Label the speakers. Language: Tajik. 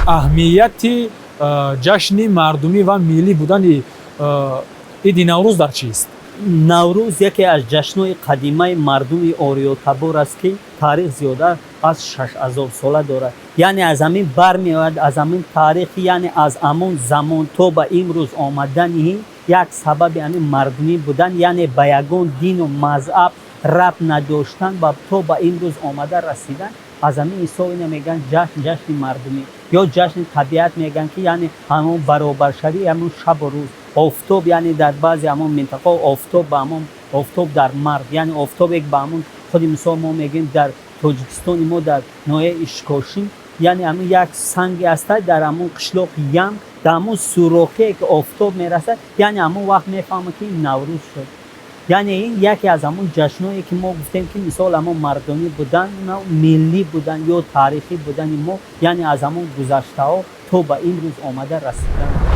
Speaker 1: аҳамияти ҷашни мардумӣ ва миллӣ будани иди наврӯз дар чист?
Speaker 2: наврӯз яке аз ҷашнҳои қадимаи мардуми ориётабор аст, ки таърих зиёда аз 6000 сола дорад. яъне аз ҳамин бармеояд, аз ҳамин таърихи, яъне аз ҳамон замон то ба имрӯз омадани як сабаби ҳамин мардумӣ будан, яъне ба ягон дину мазҳаб рабт надоштан ва то ба имрӯз омада расидан. аз ҳамин ҳисоб ина мегӯянд ҷашни мардумӣ ё ҷашни табиат мегӯянд, ки яъне ҳамон баробаршавии ҳамон шабу рӯз, офтоб, яъне дар баъзе ҳамон минтақаҳо офтоб ба ҳамон офтоб дар мард, яъне офтобе ба ҳамон худи мисол мо мегӯем дар тоҷикистони мо дар ноҳияи ишкошин, яъне ҳамон як санги астад дар ҳамон қишлоқи Ям, дар ҳамон сурохие ки офтоб мерасад, яъне ҳамон вақт мефаҳмад ки наврӯз шуд. яъне ин яке аз ҳамон ҷашнҳое ки мо гуфтем ки мисол ҳамон мардумӣ будан, миллӣ будан ё таърихӣ будани мо, яъне аз ҳамон гузаштаҳо то ба имрӯз омада расидан.